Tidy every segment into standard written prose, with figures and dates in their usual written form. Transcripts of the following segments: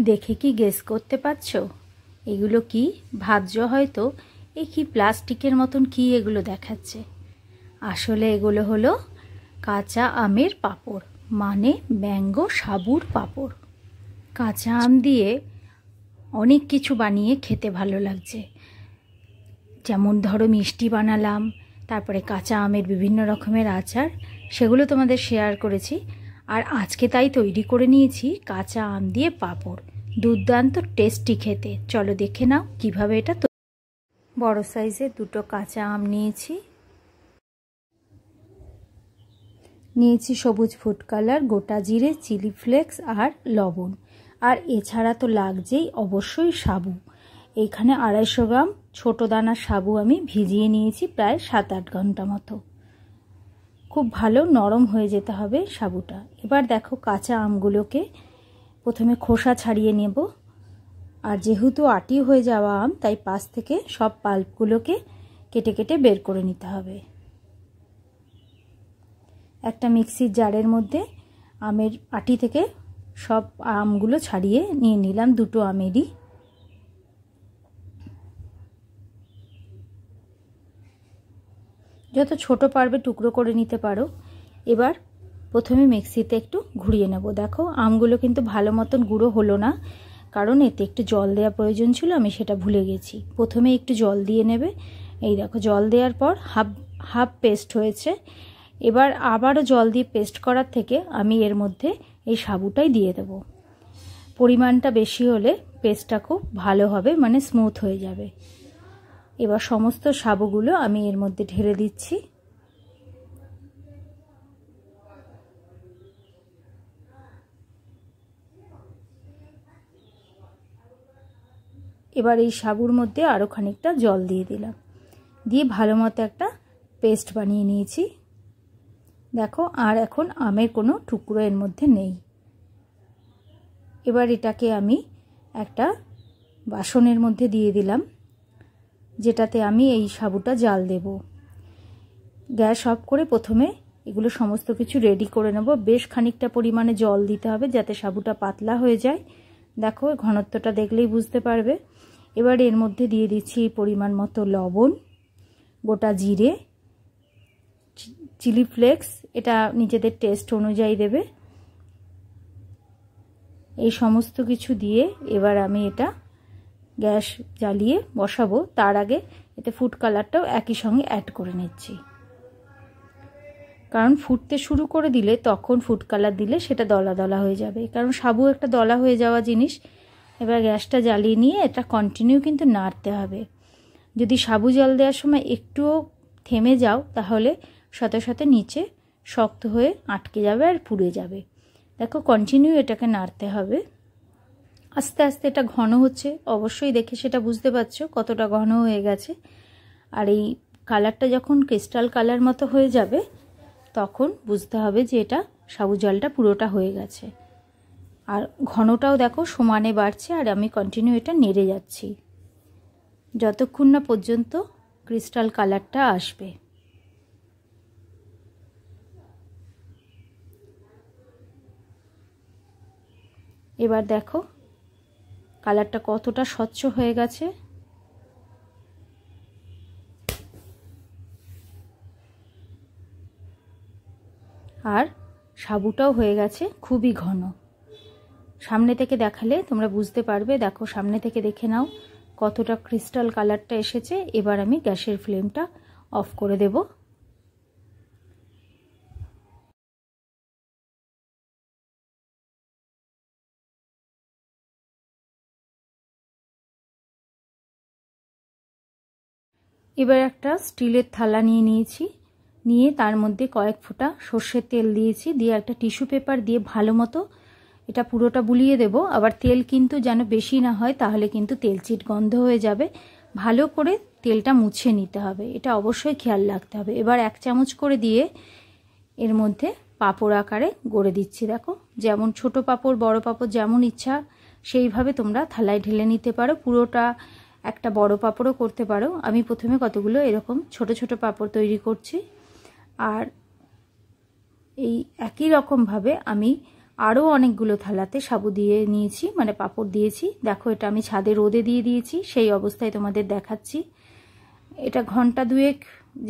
দেখে কি গেস করতে পারছো এগুলো কি? ভাবছো হয়তো এ কি প্লাস্টিকের মতন কি এগুলো দেখাচ্ছে। আসলে এগুলো হলো কাঁচা আমের পাঁপড়, মানে ম্যাঙ্গো সাবুর পাঁপড়। কাঁচা আম দিয়ে অনেক কিছু বানিয়ে খেতে ভালো লাগছে। যেমন ধরো মিষ্টি বানালাম, তারপরে কাঁচা আমের বিভিন্ন রকমের আচার, সেগুলো তোমাদের শেয়ার করেছি। আর আজকে তাই তৈরি করে নিয়েছি কাঁচা আম দিয়ে পাঁপড়। দুর্দান্ত টেস্টি খেতে। চলো দেখে নাও কিভাবে এটা। বড় সাইজের দুটো কাঁচা আম নিয়েছি সবুজ ফুড কালার, গোটা জিরে, চিলি ফ্লেক্স আর লবণ। আর এছাড়া তো লাগছেই অবশ্যই সাবু। এইখানে 250 গ্রাম ছোটো দানার সাবু আমি ভিজিয়ে নিয়েছি প্রায় 7-8 ঘন্টা মতো। খুব ভালো নরম হয়ে যেতে হবে সাবুটা। এবার দেখো কাঁচা আমগুলোকে প্রথমে খোসা ছাড়িয়ে নেব। আর যেহেতু আটি হয়ে যাওয়া আম, তাই পাশ থেকে সব পাল্পগুলোকে কেটে কেটে বের করে নিতে হবে। একটা মিক্সির জারের মধ্যে আমের আটি থেকে সব আমগুলো ছাড়িয়ে নিয়ে নিলাম, দুটো আমেরই। যত ছোট পারবে টুকরো করে নিতে পারো। এবার প্রথমে মিক্সিতে একটু ঘুরিয়ে নেব। দেখো আমগুলো কিন্তু ভালো মতন গুঁড়ো হলো না, কারণ এতে একটু জল দেওয়া প্রয়োজন ছিল, আমি সেটা ভুলে গেছি। প্রথমে একটু জল দিয়ে নেবে। এই দেখো জল দেওয়ার পর হাফ পেস্ট হয়েছে। এবার আবারও জল দিয়ে পেস্ট করার থেকে আমি এর মধ্যে এই সাবুটাই দিয়ে দেব। পরিমাণটা বেশি হলে পেস্টটা খুব ভালো হবে, মানে স্মুথ হয়ে যাবে। এবার সমস্ত সাবুগুলো আমি এর মধ্যে ঢেলে দিচ্ছি। এবার এই সাবুর মধ্যে আরও খানিকটা জল দিয়ে দিলাম, দিয়ে ভালো মতো একটা পেস্ট বানিয়ে নিয়েছি। দেখো আর এখন আমের কোনো টুকরো এর মধ্যে নেই। এবার এটাকে আমি একটা বাসনের মধ্যে দিয়ে দিলাম, যেটাতে আমি এই সাবুটা জাল দেব। গ্যাস অফ করে প্রথমে এগুলো সমস্ত কিছু রেডি করে নেব। বেশ খানিকটা পরিমাণে জল দিতে হবে যাতে সাবুটা পাতলা হয়ে যায়। দেখো ঘনত্বটা দেখলেই বুঝতে পারবে। এবার এর মধ্যে দিয়ে দিচ্ছি পরিমাণ মতো লবণ, গোটা জিরে, চিলি ফ্লেক্স, এটা নিজেদের টেস্ট অনুযায়ী দেবে। এই সমস্ত কিছু দিয়ে এবার আমি এটা গ্যাস জ্বালিয়ে বসাবো। তার আগে এতে ফুড কালারটাও একই সঙ্গে অ্যাড করে নিচ্ছি, কারণ ফুটতে শুরু করে দিলে তখন ফুড কালার দিলে সেটা দলা দলা হয়ে যাবে, কারণ সাবু একটা দলা হয়ে যাওয়া জিনিস। এবার গ্যাসটা জ্বালিয়ে নিয়ে এটা কন্টিনিউ কিন্তু নাড়তে হবে। যদি সাবু জল দেওয়ার সময় একটুও থেমে যাও তাহলে সাথে সাথে নিচে শক্ত হয়ে আটকে যাবে আর পুড়ে যাবে। দেখো কন্টিনিউ এটাকে নাড়তে হবে। আস্তে আস্তে এটা ঘন হচ্ছে, অবশ্যই দেখে সেটা বুঝতে পারছো কতটা ঘন হয়ে গেছে। আর এই কালারটা যখন ক্রিস্টাল কালার মতো হয়ে যাবে তখন বুঝতে হবে যে এটা সাবু জলটা পুরোটা হয়ে গেছে। আর ঘনটাও দেখো সমানে বাড়ছে, আর আমি কন্টিনিউ এটা নেড়ে যাচ্ছি যতক্ষণ না পর্যন্ত ক্রিস্টাল কালারটা আসবে। এবার দেখো কালারটা কতটা স্বচ্ছ হয়ে গেছে। আর সাবুটাও হয়ে গেছে খুবই ঘন। সামনে থেকে দেখালে তোমরা বুঝতে পারবে। দেখো সামনে থেকে দেখে নাও কতটা ক্রিস্টাল কালারটা এসেছে। এবার আমি গ্যাসের ফ্লেমটা অফ করে দেব। এবার একটা স্টিলের থালা নিয়েছি, নিয়ে তার মধ্যে কয়েক ফোঁটা সর্ষের তেল দিয়েছি, দিয়ে একটা টিস্যু পেপার দিয়ে ভালো মতো এটা পুরোটা বুলিয়ে দেব। আবার তেল কিন্তু যেন বেশি না হয়, তাহলে কিন্তু তেলচিট গন্ধ হয়ে যাবে। ভালো করে তেলটা মুছে নিতে হবে, এটা অবশ্যই খেয়াল রাখতে হবে। এবার 1 চামচ করে দিয়ে এর মধ্যে পাঁপড় আকারে গড়ে দিচ্ছি। দেখো যেমন ছোট পাঁপড় বড় পাঁপড় যেমন ইচ্ছা সেইভাবে তোমরা থালায় ঢেলে নিতে পারো। পুরোটা একটা বড় পাঁপড়ও করতে পারো। আমি প্রথমে কতগুলো এরকম ছোট ছোট পাঁপড় তৈরি করছি। আর এই একই রকমভাবে আমি আরও অনেকগুলো থালাতে সাবু দিয়ে নিয়েছি, মানে পাঁপড় দিয়েছি। দেখো এটা আমি ছাদে রোদে দিয়ে দিয়েছি, সেই অবস্থায় তোমাদের দেখাচ্ছি। এটা ঘন্টা দুয়েক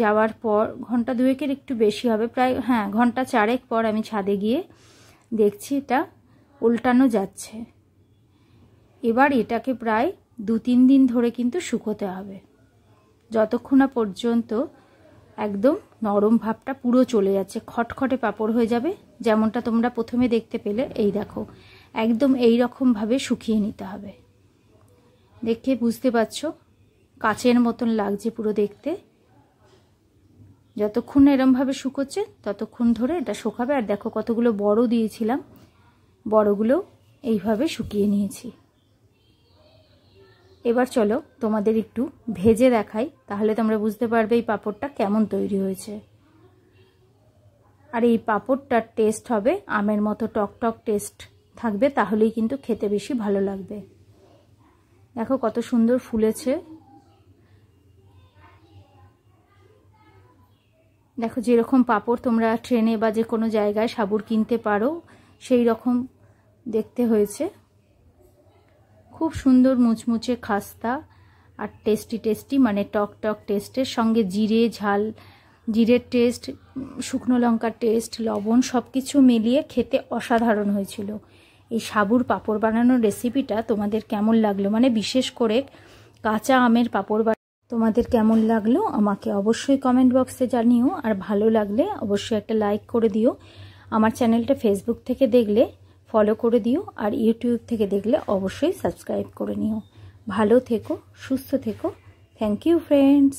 যাওয়ার পর, ঘন্টা দুয়েকের একটু বেশি হবে, প্রায় হ্যাঁ ঘন্টা 4 পর আমি ছাদে গিয়ে দেখছি এটা উল্টানো যাচ্ছে। এবার এটাকে প্রায় 2-3 দিন ধরে কিন্তু শুকোতে হবে, যতক্ষণ না পর্যন্ত একদম নরম ভাবটা পুরো চলে যাচ্ছে, খটখটে পাঁপড় হয়ে যাবে। যেমনটা তোমরা প্রথমে দেখতে পেলে, এই দেখো একদম এই রকমভাবে শুকিয়ে নিতে হবে। দেখে বুঝতে পারছো কাচের মতন লাগছে পুরো দেখতে। যতক্ষণ এরমভাবে শুকোচ্ছে ততক্ষণ ধরে এটা শুকাবে। আর দেখো কতগুলো বড় দিয়েছিলাম, বড়গুলো এইভাবে শুকিয়ে নিয়েছি। এবার চলো তোমাদের একটু ভেজে দেখাই, তাহলে তোমরা বুঝতে পারবে এই পাঁপড়টা কেমন তৈরি হয়েছে। আর এই পাঁপড়টার টেস্ট হবে আমের মতো টক টক টেস্ট থাকবে, তাহলেই কিন্তু খেতে বেশি ভালো লাগবে। দেখো কত সুন্দর ফুলেছে। দেখো যেরকম পাঁপড় তোমরা ট্রেনে বা যে কোনো জায়গায় সাবুর কিনতে পারো সেই রকম দেখতে হয়েছে। খুব সুন্দর মুচমুচে খাস্তা আর টেস্টি টেস্টি, মানে টক টক টেস্টের সঙ্গে জিরে ঝাল, জিরের টেস্ট, শুকনো লঙ্কার টেস্ট, লবণ সব কিছু মিলিয়ে খেতে অসাধারণ হয়েছিল। এই সাবুর পাঁপড় বানানোর রেসিপিটা তোমাদের কেমন লাগলো, মানে বিশেষ করে কাঁচা আমের পাঁপড় তোমাদের কেমন লাগলো আমাকে অবশ্যই কমেন্ট বক্সে জানিও। আর ভালো লাগলে অবশ্যই একটা লাইক করে দিও। আমার চ্যানেলটা ফেসবুক থেকে দেখলে ফলো করে দিও, আর ইউটিউব থেকে দেখলে অবশ্যই সাবস্ক্রাইব করে নিও। ভালো থেকো, সুস্থ থেকো। Thank you friends.